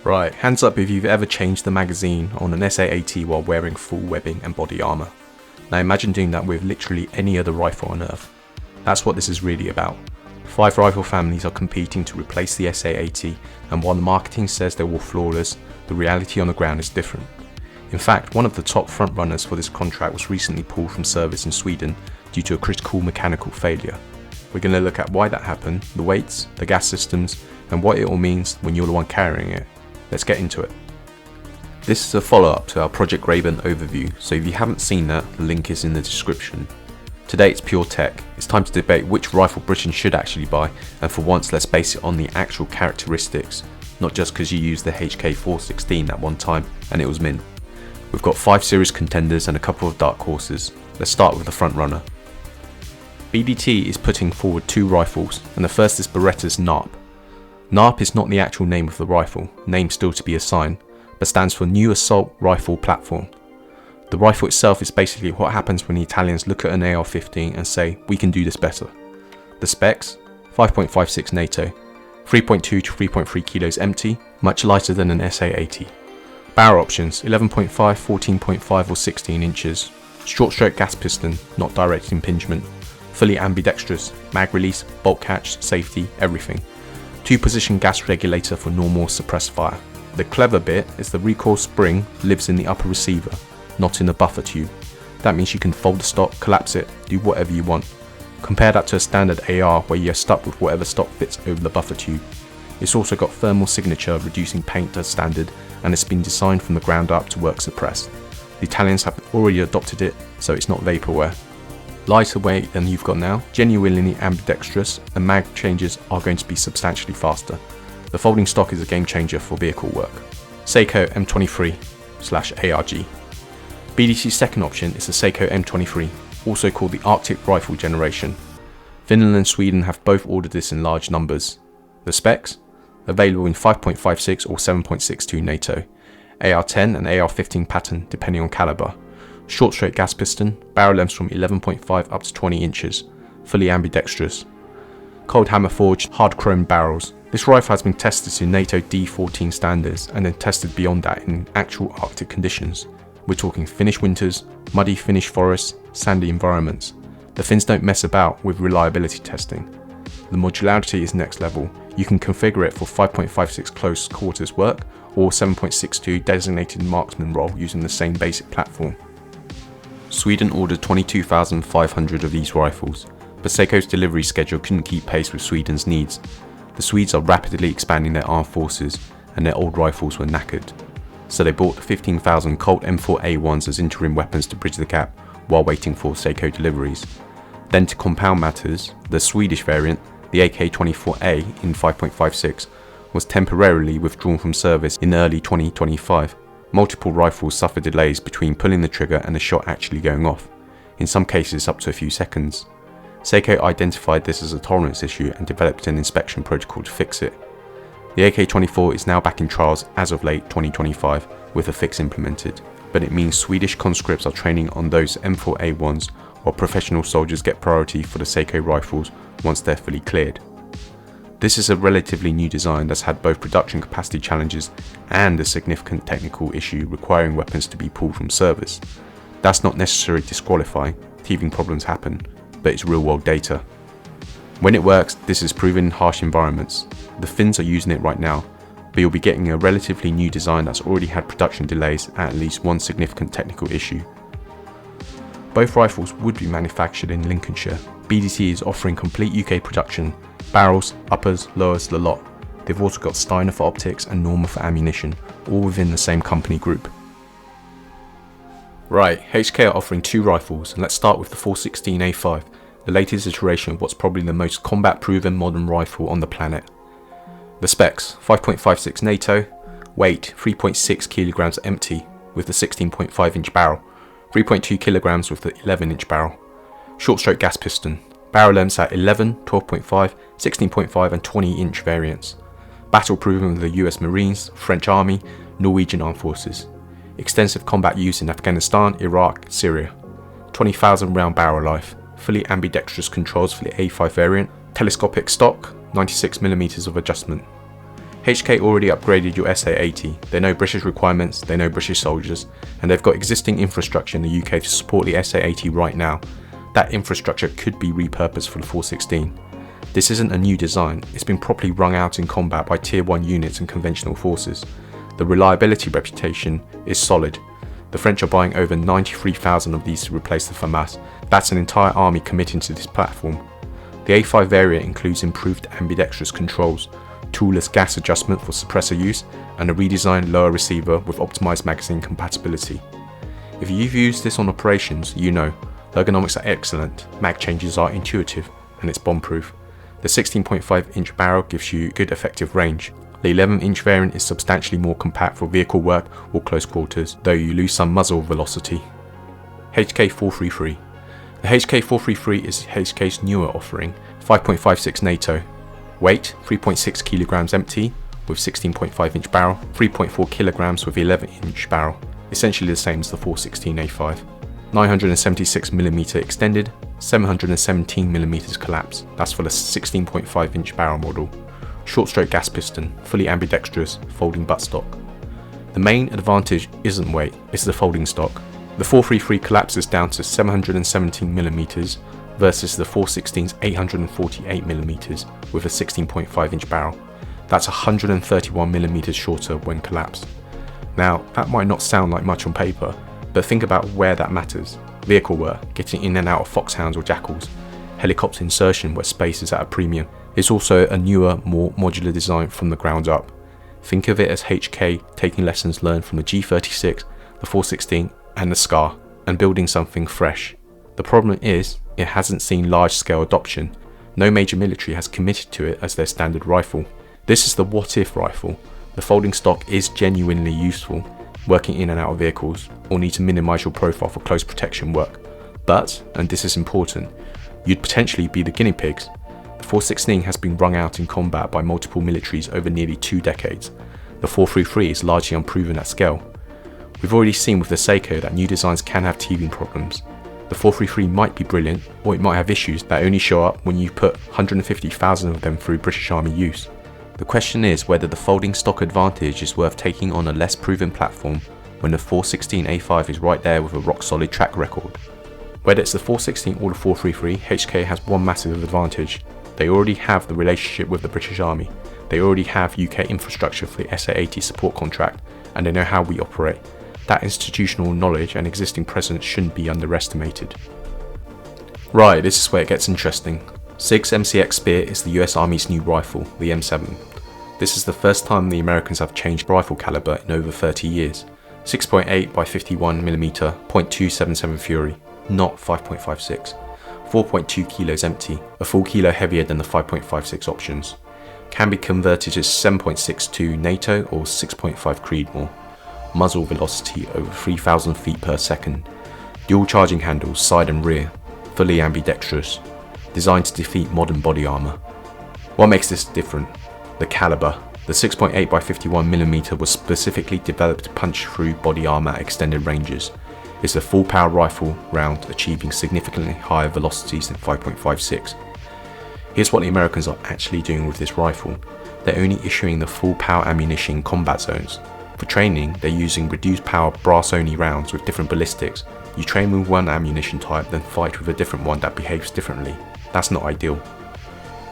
Right, hands up if you've ever changed the magazine on an SA80 while wearing full webbing and body armour. Now imagine doing that with literally any other rifle on earth. That's what this is really about. 5 rifle families are competing to replace the SA80, and while the marketing says they're all flawless, the reality on the ground is different. In fact, one of the top front runners for this contract was recently pulled from service in Sweden due to a critical mechanical failure. We're going to look at why that happened, the weights, the gas systems, and what it all means when you're the one carrying it. Let's get into it. This is a follow-up to our Project Grayburn overview, so if you haven't seen that, the link is in the description. Today it's pure tech. It's time to debate which rifle Britain should actually buy, and for once let's base it on the actual characteristics, not just because you used the HK416 at one time and it was mint. We've got 5 series contenders and a couple of dark horses. Let's start with the front runner. BDT is putting forward 2 rifles, and the first is Beretta's NARP. NARP is not the actual name of the rifle, name still to be assigned, but stands for New Assault Rifle Platform. The rifle itself is basically what happens when the Italians look at an AR-15 and say, we can do this better. The specs: 5.56 NATO, 3.2 to 3.3 kilos empty, much lighter than an SA80. Barrel options: 11.5, 14.5 or 16 inches. Short stroke gas piston, not direct impingement. Fully ambidextrous, mag release, bolt catch, safety, everything. 2-position gas regulator for normal suppressed fire. The clever bit is the recoil spring lives in the upper receiver, not in the buffer tube. That means you can fold the stock, collapse it, do whatever you want. Compare that to a standard AR where you're stuck with whatever stock fits over the buffer tube. It's also got thermal signature reducing paint to standard, and it's been designed from the ground up to work suppressed. The Italians have already adopted it, so it's not vaporware. Lighter weight than you've got now, genuinely ambidextrous, and mag changes are going to be substantially faster. The folding stock is a game changer for vehicle work. Sako M23/ARG. BDC's second option is the Sako M23, also called the Arctic Rifle Generation. Finland and Sweden have both ordered this in large numbers. The specs? Available in 5.56 or 7.62 NATO, AR-10 and AR-15 pattern depending on caliber. Short straight gas piston, barrel lengths from 11.5 up to 20 inches, fully ambidextrous. Cold hammer forged, hard chrome barrels. This rifle has been tested to NATO D14 standards and then tested beyond that in actual Arctic conditions. We're talking Finnish winters, muddy Finnish forests, sandy environments. The Finns don't mess about with reliability testing. The modularity is next level. You can configure it for 5.56 close quarters work or 7.62 designated marksman role using the same basic platform. Sweden ordered 22,500 of these rifles, but Sako's delivery schedule couldn't keep pace with Sweden's needs. The Swedes are rapidly expanding their armed forces, and their old rifles were knackered. So they bought the 15,000 Colt M4A1s as interim weapons to bridge the gap while waiting for Sako deliveries. Then to compound matters, the Swedish variant, the HK416 in 5.56, was temporarily withdrawn from service in early 2025. Multiple rifles suffered delays between pulling the trigger and the shot actually going off, in some cases up to a few seconds. Sako identified this as a tolerance issue and developed an inspection protocol to fix it. The AK-24 is now back in trials as of late 2025 with a fix implemented, but it means Swedish conscripts are training on those M4A1s while professional soldiers get priority for the Sako rifles once they're fully cleared. This is a relatively new design that's had both production capacity challenges and a significant technical issue requiring weapons to be pulled from service. That's not necessarily disqualifying, teething problems happen, but it's real world data. When it works, this is proven in harsh environments. The Finns are using it right now, but you'll be getting a relatively new design that's already had production delays and at least one significant technical issue. Both rifles would be manufactured in Lincolnshire. BDT is offering complete UK production, barrels, uppers, lowers, the lot. They've also got Steiner for optics and Norma for ammunition, all within the same company group. Right, HK are offering 2 rifles, and let's start with the 416A5, the latest iteration of what's probably the most combat-proven modern rifle on the planet. The specs: 5.56 NATO, weight 3.6 kilograms empty with the 16.5 inch barrel, 3.2 kilograms with the 11 inch barrel. Short stroke gas piston, barrel lengths at 11, 12.5, 16.5 and 20 inch variants. Battle proven with the US Marines, French Army, Norwegian Armed Forces. Extensive combat use in Afghanistan, Iraq, Syria. 20,000 round barrel life. Fully ambidextrous controls for the A5 variant. Telescopic stock, 96mm of adjustment. HK already upgraded your SA80, they know British requirements, they know British soldiers, and they've got existing infrastructure in the UK to support the SA80 right now. That infrastructure could be repurposed for the 416. This isn't a new design, it's been properly wrung out in combat by tier 1 units and conventional forces. The reliability reputation is solid. The French are buying over 93,000 of these to replace the FAMAS. That's an entire army committing to this platform. The A5 variant includes improved ambidextrous controls, toolless gas adjustment for suppressor use, and a redesigned lower receiver with optimized magazine compatibility. If you've used this on operations, you know, the ergonomics are excellent, mag changes are intuitive, and it's bomb-proof. The 16.5-inch barrel gives you good effective range. The 11-inch variant is substantially more compact for vehicle work or close quarters, though you lose some muzzle velocity. HK433. The HK433 is HK's newer offering, 5.56 NATO. Weight, 3.6 kilograms empty, with 16.5-inch barrel, 3.4 kilograms with 11-inch barrel, essentially the same as the 416A5. 976mm extended, 717mm collapse, that's for the 16.5-inch barrel model. Short stroke gas piston, fully ambidextrous, folding buttstock. The main advantage isn't weight, it's the folding stock. The 433 collapses down to 717mm versus the 416's 848mm with a 16.5-inch barrel. That's 131mm shorter when collapsed. Now, that might not sound like much on paper, but think about where that matters. Vehicle work, getting in and out of foxhounds or jackals. Helicopter insertion where space is at a premium. It's also a newer, more modular design from the ground up. Think of it as HK taking lessons learned from the G36, the 416 and the SCAR and building something fresh. The problem is, it hasn't seen large scale adoption. No major military has committed to it as their standard rifle. This is the what if rifle. The folding stock is genuinely useful, working in and out of vehicles, or need to minimise your profile for close protection work. But, and this is important, you'd potentially be the guinea pigs. The 416 has been wrung out in combat by multiple militaries over nearly 2 decades. The 433 is largely unproven at scale. We've already seen with the Sako that new designs can have teething problems. The 433 might be brilliant, or it might have issues that only show up when you put 150,000 of them through British Army use. The question is whether the folding stock advantage is worth taking on a less proven platform when the 416A5 is right there with a rock solid track record. Whether it's the 416 or the 433, HK has one massive advantage. They already have the relationship with the British Army, they already have UK infrastructure for the SA80 support contract, and they know how we operate. That institutional knowledge and existing presence shouldn't be underestimated. Right, this is where it gets interesting. SIG's MCX Spear is the US Army's new rifle, the M7. This is the first time the Americans have changed rifle caliber in over 30 years. 6.8 by 51mm, .277 Fury, not 5.56. 4.2 kilos empty, a full kilo heavier than the 5.56 options. Can be converted to 7.62 NATO or 6.5 Creedmoor. Muzzle velocity over 3,000 feet per second. Dual charging handles side and rear, fully ambidextrous. Designed to defeat modern body armour. What makes this different? The caliber. The 6.8 by 51mm was specifically developed to punch through body armour at extended ranges. It's a full power rifle round achieving significantly higher velocities than 5.56. Here's what the Americans are actually doing with this rifle. They're only issuing the full power ammunition in combat zones. For training, they're using reduced power brass only rounds with different ballistics. You train with one ammunition type, then fight with a different one that behaves differently. That's not ideal.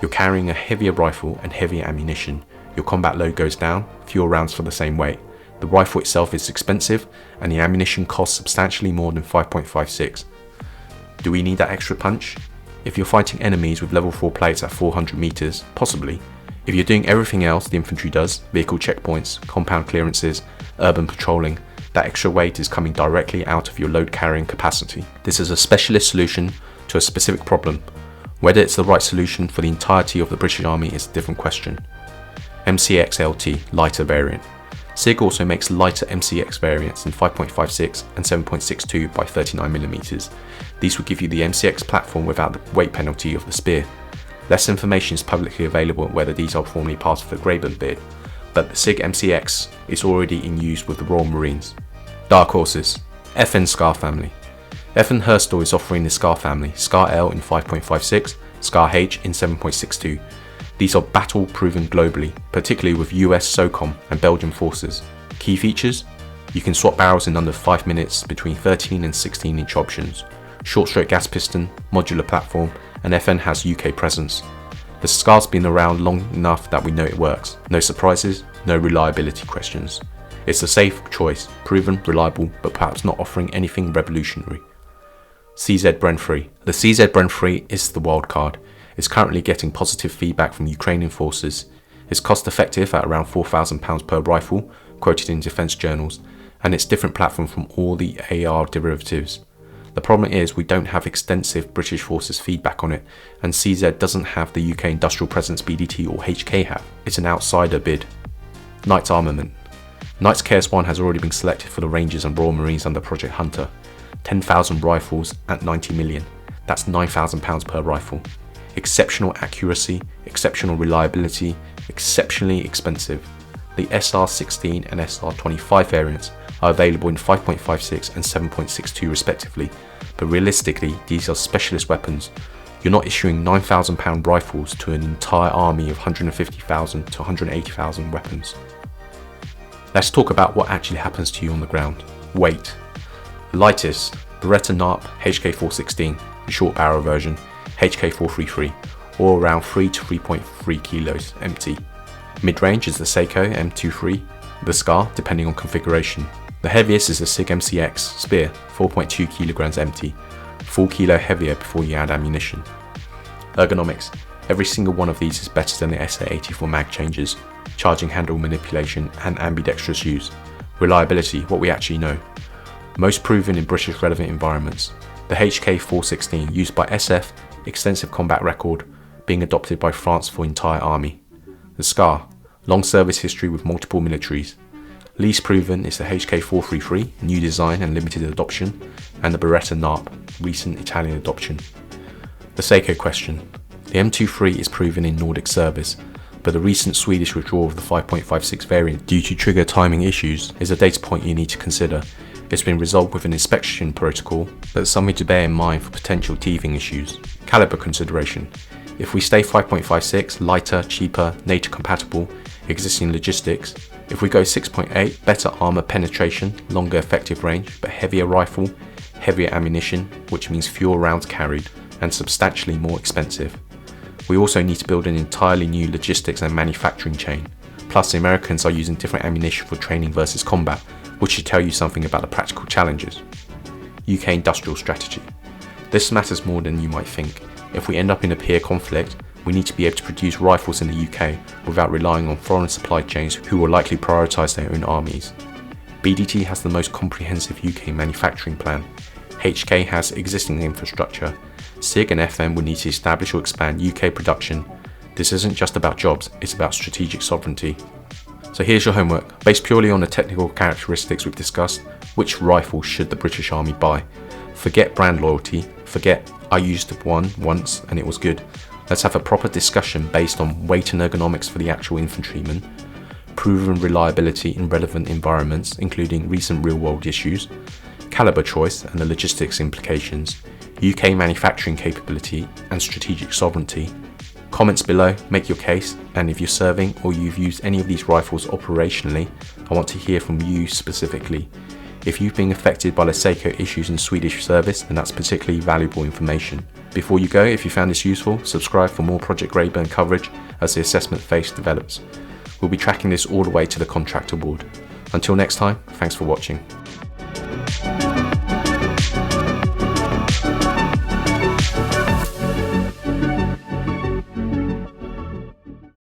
You're carrying a heavier rifle and heavier ammunition. Your combat load goes down, fewer rounds for the same weight. The rifle itself is expensive, and the ammunition costs substantially more than 5.56. Do we need that extra punch? If you're fighting enemies with level 4 plates at 400 meters, possibly. If you're doing everything else the infantry does, vehicle checkpoints, compound clearances, urban patrolling, that extra weight is coming directly out of your load carrying capacity. This is a specialist solution to a specific problem. Whether it's the right solution for the entirety of the British Army is a different question. MCX-LT, lighter variant. SIG also makes lighter MCX variants in 5.56 and 7.62 by 39mm. These will give you the MCX platform without the weight penalty of the Spear. Less information is publicly available whether these are formerly part of the Grayburn bid, but the SIG MCX is already in use with the Royal Marines. Dark horses. FN SCAR family. FN Herstal is offering the SCAR family, SCAR L in 5.56, SCAR H in 7.62. These are battle proven globally, particularly with US SOCOM and Belgian forces. Key features: you can swap barrels in under 5 minutes between 13 and 16 inch options. Short straight gas piston, modular platform, and FN has UK presence. The SCAR's been around long enough that we know it works. No surprises, no reliability questions. It's a safe choice, proven, reliable, but perhaps not offering anything revolutionary. CZ Bren 3. The CZ Bren 3 is the Wildcard. It's currently getting positive feedback from Ukrainian forces. It's cost effective at around £4,000 per rifle, quoted in defence journals, and it's different platform from all the AR derivatives. The problem is we don't have extensive British forces feedback on it, and CZ doesn't have the UK industrial presence BDT or HK have. It's an outsider bid. Knight's Armament. Knight's KS1 has already been selected for the Rangers and Royal Marines under Project Hunter. 10,000 rifles at 90 million. That's £9,000 per rifle. Exceptional accuracy, exceptional reliability, exceptionally expensive. The SR16 and SR25 variants are available in 5.56 and 7.62 respectively, but realistically these are specialist weapons. You're not issuing £9,000 rifles to an entire army of 150,000 to 180,000 weapons. Let's talk about what actually happens to you on the ground. Weight. The lightest, Beretta NARP HK416, the short barrel version, HK433, or around 3 to 3.3 kilos empty. Mid-range is the Sako M23, the SCAR depending on configuration. The heaviest is the SIG MCX Spear, 4.2 kilograms empty, full kilo heavier before you add ammunition. Ergonomics. Every single one of these is better than the SA80 for mag changes, charging handle manipulation and ambidextrous use. Reliability, what we actually know. Most proven in British relevant environments. The HK416 used by SF, extensive combat record, being adopted by France for entire army. The SCAR, long service history with multiple militaries. Least proven is the HK433, new design and limited adoption, and the Beretta NARP, recent Italian adoption. The Sako question. The M23 is proven in Nordic service, but the recent Swedish withdrawal of the 5.56 variant due to trigger timing issues is a data point you need to consider. It's been resolved with an inspection protocol, but it's something to bear in mind for potential teething issues. Caliber consideration. If we stay 5.56, lighter, cheaper, NATO compatible, existing logistics. If we go 6.8, better armour penetration, longer effective range, but heavier rifle, heavier ammunition, which means fewer rounds carried, and substantially more expensive. We also need to build an entirely new logistics and manufacturing chain. Plus the Americans are using different ammunition for training versus combat, which should tell you something about the practical challenges. UK industrial strategy. This matters more than you might think. If we end up in a peer conflict, we need to be able to produce rifles in the UK without relying on foreign supply chains who will likely prioritise their own armies. BDT has the most comprehensive UK manufacturing plan. HK has existing infrastructure. SIG and FN will need to establish or expand UK production. This isn't just about jobs, it's about strategic sovereignty. So here's your homework. Based purely on the technical characteristics we've discussed, which rifle should the British Army buy? Forget brand loyalty, forget I used one once and it was good. Let's have a proper discussion based on weight and ergonomics for the actual infantryman, proven reliability in relevant environments including recent real-world issues, caliber choice and the logistics implications, UK manufacturing capability and strategic sovereignty. Comments below, make your case, and if you're serving or you've used any of these rifles operationally, I want to hear from you specifically. If you've been affected by the Sako issues in Swedish service, then that's particularly valuable information. Before you go, if you found this useful, subscribe for more Project Grayburn coverage as the assessment phase develops. We'll be tracking this all the way to the contract award. Until next time, thanks for watching.